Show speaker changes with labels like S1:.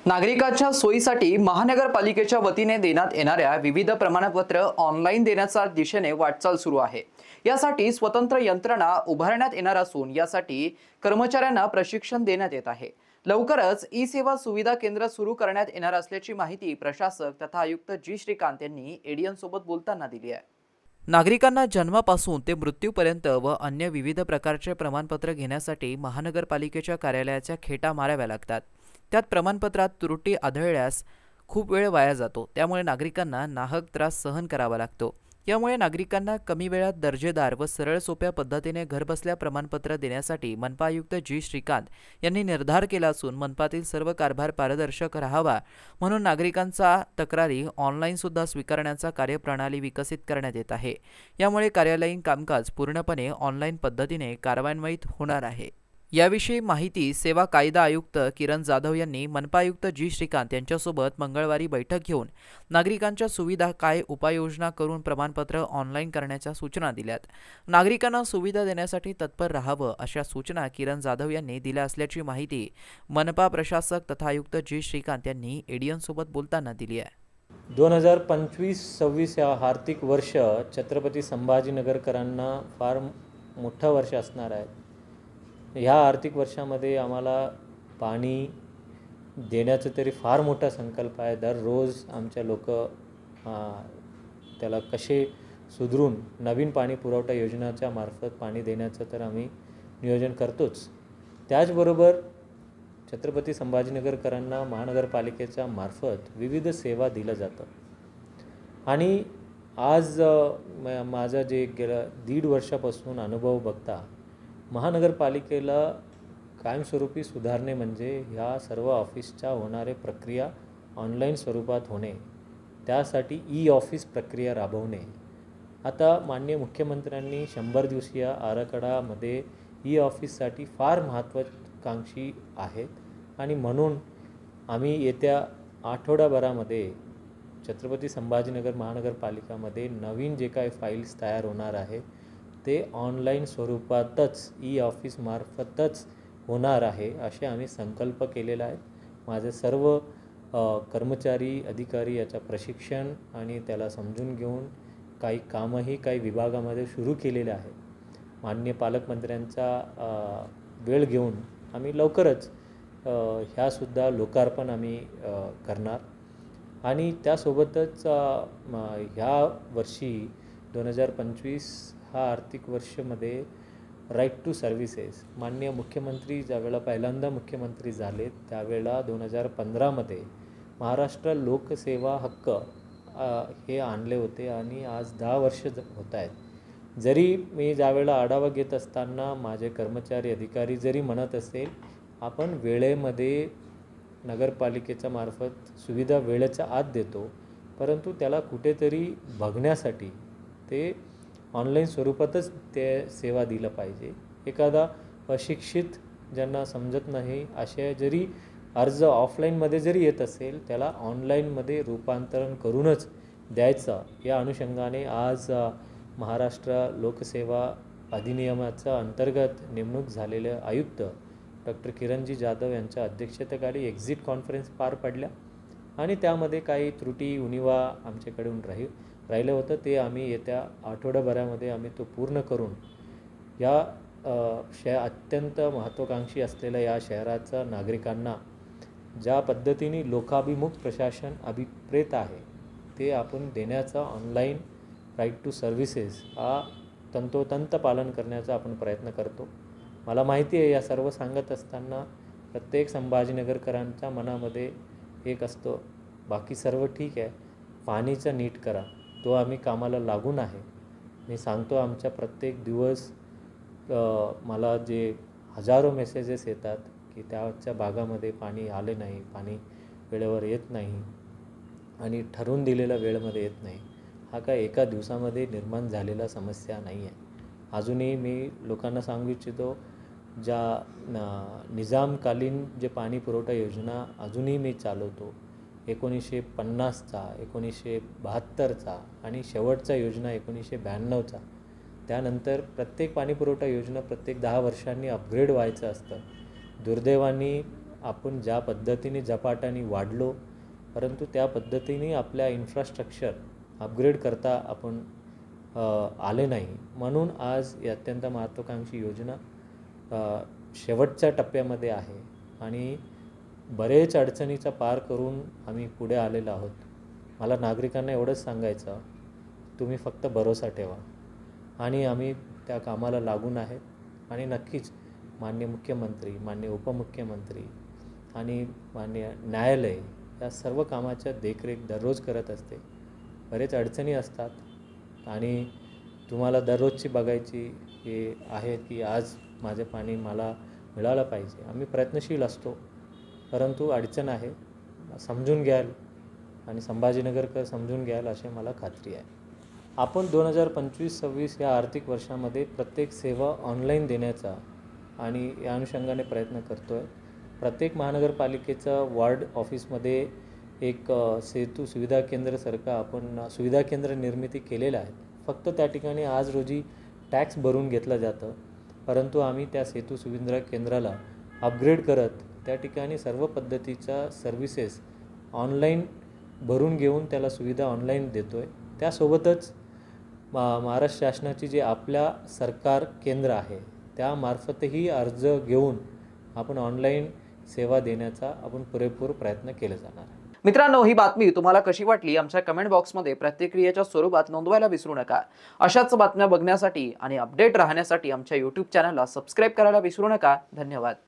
S1: नागरिकांच्या सोयीसाठी महानगरपालिकेच्या वतीने देण्यात येणाऱ्या विविध प्रमाणपत्र ऑनलाईन देण्याच्या दिशेने वाटचाल सुरू आहे। यासाठी स्वतंत्र यंत्रणा उभारण्यात येणार असून यासाठी कर्मचाऱ्यांना प्रशिक्षण देण्यात येत आहे। लवकरच ई सेवा सुविधा केंद्र सुरू करण्यात येणार असल्याची माहिती प्रशासक तथा आयुक्त जी श्रीकांत यांनी एडीएन सोबत बोलताना दिली आहे। नागरिकांना जन्मापासून ते मृत्यूपर्यंत व अन्य विविध प्रकारचे प्रमाणपत्र घेण्यासाठी महानगरपालिकेच्या कार्यालयाच्या खेटा माराव्या लागतात। त्यात प्रमाणपत्रात त्रुटी आढळल्यास खूप वेळ वाया जातो, त्यामुळे नागरिकांना नाहक त्रास सहन करावा लागतो। यामुळे नागरिकांना कमी वेळात दर्जेदार व सरळ सोप्या पद्धतीने घरबसल्या प्रमाणपत्र देण्यासाठी मनपा आयुक्त जी श्रीकांत यांनी निर्धार केला असून मनपातील सर्व कारभार पारदर्शक राहावा म्हणून नागरिकांचा तक्रारी ऑनलाईन सुद्धा स्वीकारण्याचा कार्यप्रणाली विकसित करण्यात येत आहे। यामुळे कार्यालयीन कामकाज पूर्णपणे ऑनलाईन पद्धतीने कार्यान्वित होणार आहे। याविषयी माहिती सेवा कायदा आयुक्त किरण जाधव यांनी मनपा आयुक्त जी श्रीकांत यांच्यासोबत मंगळवारी बैठक घेऊन नागरिकांच्या सुविधा काय उपाययोजना करून प्रमाणपत्र ऑनलाईन करण्याच्या सूचना दिल्यात। नागरिकांना सुविधा देण्यासाठी तत्पर राहावं अशा सूचना किरण जाधव यांनी दिल्या असल्याची माहिती मनपा प्रशासक तथा आयुक्त जी श्रीकांत यांनी एडीएन सोबत बोलताना दिली आहे।
S2: 2025-26 या आर्थिक वर्ष छत्रपती संभाजीनगरकरांना फार मोठं वर्ष असणार आहे। ह्या आर्थिक वर्षामध्ये आम्हाला पाणी देण्याचा तरी फार मोठा संकल्प आहे। दररोज आमच्या लोक त्याला कसे सुधारून नवीन पाणी पुरवठा योजनेच्या मार्फत पाणी देण्याचं तर आम्ही नियोजन करतोच। त्याचबरोबर छत्रपती संभाजीनगरकरांना महानगरपालिकेच्या मार्फत विविध सेवा दिल्या जातात आणि आज माझा जे गेल्या 1.5 वर्षापासून अनुभव बघता महानगरपालिकेला कायमस्वरूपी सुधारणे म्हणजे ह्या सर्व ऑफिसच्या होणारे प्रक्रिया ऑनलाईन स्वरूपात होणे, त्यासाठी ई ऑफिस प्रक्रिया राबवणे। आता माननीय मुख्यमंत्र्यांनी 100 दिवसीय आराखड्यामध्ये ई ऑफिससाठी फार महत्त्वाकांक्षी आहेत आणि म्हणून आम्ही येत्या आठवड्याभरामध्ये छत्रपती संभाजीनगर महानगरपालिकामध्ये नवीन जे काही फाईल्स तयार होणार आहे ते ऑनलाईन स्वरूपातच ई ऑफिस मार्फतच होणार आहे असे आम्ही संकल्प केलेला आहे। माझे सर्व कर्मचारी अधिकारी याचा प्रशिक्षण आणि त्याला समजून घेऊन काही कामही काही विभागामध्ये सुरू केलेले आहे। माननीय पालकमंत्र्यांचा वेळ घेऊन आम्ही लवकरच ह्यासुद्धा लोकार्पण आम्ही करणार आणि त्यासोबतच ह्या वर्षी 2025 हा आर्थिक वर्षामध्ये राईट टू सर्व्हिसेस माननीय मुख्यमंत्री ज्यावेळेला पहिल्यांदा मुख्यमंत्री झाले त्यावेळेला 2015 मध्ये महाराष्ट्र लोकसेवा हक्क हे आणले होते आणि आज 10 वर्ष होत आहेत। जरी मी ज्यावेळेला आढावा घेत असताना माझे कर्मचारी अधिकारी जरी म्हणत असेल आपण वेळेमध्ये नगरपालिकेच्या मार्फत सुविधा वेळेच्या आत देतो, परंतु त्याला कुठेतरी बघण्यासाठी ते ऑनलाईन स्वरूपातच ते सेवा दिलं पाहिजे। एखादा अशिक्षित ज्यांना समजत नाही असे जरी अर्ज ऑफलाईनमध्ये जरी येत असेल त्याला ऑनलाईनमध्ये रूपांतरण करूनच द्यायचं, या अनुषंगाने आज महाराष्ट्र लोकसेवा अधिनियमाच्या अंतर्गत नेमणूक झालेले आयुक्त डॉक्टर किरणजी जाधव यांच्या अध्यक्षतेखाली एक्झिट कॉन्फरन्स पार पडल्या आणि त्यामध्ये काही त्रुटी उणिवा आमच्याकडून राहिलं होतं ते आम्ही येत्या आठवड्याभरामध्ये आम्ही तो पूर्ण करून या अत्यंत महत्त्वाकांक्षी असलेल्या या शहराच्या नागरिकांना ज्या पद्धतीने लोकाभिमुख प्रशासन अभिप्रेत आहे ते आपण देण्याचा ऑनलाईन राईट टू सर्व्हिसेस हा तंतोतंत पालन करण्याचा आपण प्रयत्न करतो। मला माहिती आहे या सर्व सांगत असताना प्रत्येक संभाजीनगरकरांच्या मनामध्ये एक असतो बाकी सर्व ठीक आहे, पाणीचं नीट करा, तो आम्ही कामाला लागून आहे। मी सांगतो आमच्या प्रत्येक दिवस मला जे हजारो मेसेजेस येतात की त्याच्या भागामध्ये पाणी आले नाही, पाणी वेळेवर येत नाही आणि ठरवून दिलेल्या वेळेमध्ये येत नाही। हा काय एका दिवसामध्ये निर्माण झालेला समस्या नाही आहे। अजूनही मी लोकांना सांगू इच्छितो ज्या निजामकालीन जे पाणी पुरवठा योजना अजूनही मी चालवतो 1950चा 1972चा आणि शेवटचा योजना 1992चा, त्यानंतर प्रत्येक पाणी पुरवठा योजना प्रत्येक 10 वर्षांनी अपग्रेड व्हायचं असतं। दुर्दैवाने आपण ज्या पद्धतीने झपाट्याने वाढलो, परंतु त्या पद्धतीने आपल्या इन्फ्रास्ट्रक्चर अपग्रेड करता आपण आले नाही. म्हणून आज ही अत्यंत महत्त्वाकांक्षी योजना शेवटच्या टप्प्यामध्ये आहे आणि बरेच अडचणीचा पार करून आम्ही पुढे आलेलो आहोत. मला नागरिकांना एवढंच सांगायचं, तुम्ही फक्त भरोसा ठेवा आणि आम्ही त्या कामाला लागून आहेत आणि नक्कीच माननीय मुख्यमंत्री, माननीय उपमुख्यमंत्री आणि माननीय न्यायालय या सर्व कामाच्या देखरेख दररोज करत असते. बरेच अडचणी असतात आणि तुम्हाला दररोजची बघायची हे आहे की आज माझे पाणी मला मिळालं पाहिजे. आम्ही प्रयत्नशील असतो, परंतु अडचण आहे, समजून घ्याल आणि संभाजीनगरकर समजून घ्याल अशी मला खात्री आहे. आपण 2025-26 या आर्थिक वर्षामध्ये प्रत्येक सेवा ऑनलाईन देण्याचा आणि या अनुषंगाने प्रयत्न करतो आहे. प्रत्येक महानगरपालिकेचा वॉर्ड ऑफिसमध्ये एक सेतू सुविधा केंद्रासारखं आपण सुविधा केंद्र निर्मिती केलेलं आहे. फक्त त्या ठिकाणी आज रोजी टॅक्स भरून घेतलं जातं, परंतु आम्ही त्या सेतू सुविधा केंद्राला अपग्रेड करत त्या ठिकाणी सर्व पद्धतीच्या सर्व्हिसेस ऑनलाईन भरून घेऊन त्याला सुविधा ऑनलाईन देतो आहे. त्यासोबतच महाराष्ट्र शासनाची जे आपल्या सरकार केंद्र आहे त्यामार्फतही अर्ज घेऊन आपण ऑनलाईन सेवा देण्याचा आपण पुरेपूर प्रयत्न केले जाणार आहे.
S1: मित्रांनो, ही बातमी तुम्हाला कशी वाटली आमच्या कमेंट बॉक्समध्ये प्रतिक्रियेच्या स्वरूपात नोंदवायला विसरू नका. अशाच बातम्या बघण्यासाठी आणि अपडेट राहण्यासाठी आमच्या YouTube चॅनलला सबस्क्राईब करायला विसरू नका. धन्यवाद.